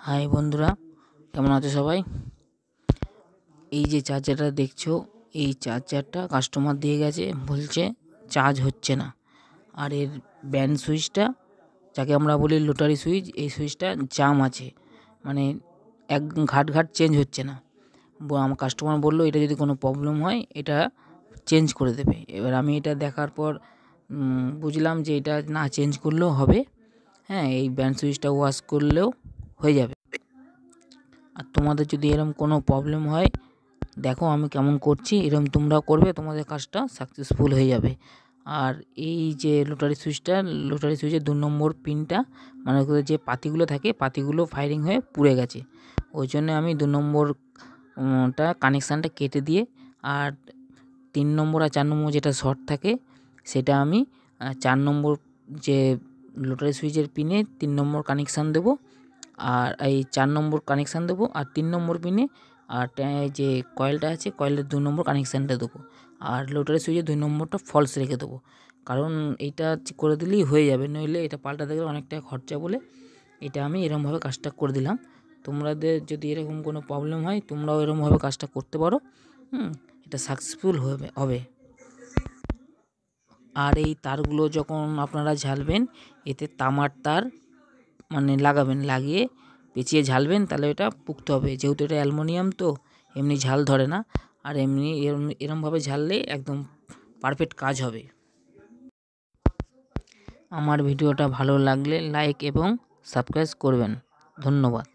High বন্ধুরা, কেমন আছো সবাই? এই যে চার্জারটা দেখছো, এই চার্জারটা কাস্টমার দিয়ে গেছে, বলছে চার্জ হচ্ছে না। আর এর ব্যান্ড সুইচটা, যাকে আমরা বলি লোটারি সুইচ, এই সুইচটা জাম আছে, মানে এক ঘাট চেঞ্জ হচ্ছে না। আমার কাস্টমার বললো এটা যদি কোনো প্রবলেম হয় এটা চেঞ্জ করে দেবে। এবার আমি এটা দেখার পর বুঝলাম যে এটা না চেঞ্জ করলেও হবে। হ্যাঁ, এই ব্যান্ড সুইচটা ওয়াশ করলেও হয়ে যাবে। আর তোমাদের যদি এরকম কোনো প্রবলেম হয়, দেখো আমি কেমন করছি, এরকম তোমরাও করবে, তোমাদের কাজটা সাকসেসফুল হয়ে যাবে। আর এই যে লোটারি সুইচের 2 নম্বর পিনটা, মানে যে পাতিগুলো থাকে, পাতিগুলো ফায়ারিং হয়ে পুড়ে গেছে। ওই জন্য আমি 2 নম্বরটা কানেকশানটা কেটে দিয়ে, আর 3 নম্বর আর 4 নম্বর যেটা শর্ট থাকে সেটা আমি 4 নম্বর যে লোটারি সুইচের পিনে 3 নম্বর কানেকশান দেবো, আর এই 4 নম্বর কানেকশান দেবো, আর 3 নম্বর পিনে আর যে কয়েলটা আছে কয়েলের 2 নম্বর কানেকশানটা দেবো, আর লোটারি সুইচের 2 নম্বরটা ফলস রেখে দেবো। কারণ এইটা করে দিলেই হয়ে যাবে, নইলে এটা পাল্টাতে গেলে অনেকটা খরচা বলে এটা আমি এরকমভাবে কাজটা করে দিলাম। তোমাদের যদি এরকম কোনো প্রবলেম হয়, তোমরাও এরকমভাবে কাজটা করতে পারো। এটা সাকসেসফুল হবে। আর এই তারগুলো যখন আপনারা ঝালবেন, এতে তামার তার মানে লাগাবেন, লাগিয়ে পেঁচিয়ে ঝালবেন, তাহলে এটা পুক্ত হবে। যেহেতু এটা অ্যালুমিনিয়াম, তো এমনি ঝাল ধরে না, আর এমনি এরমভাবে ঝাললে একদম পারফেক্ট কাজ হবে। আমার ভিডিওটা ভালো লাগলে লাইক এবং সাবস্ক্রাইব করবেন। ধন্যবাদ।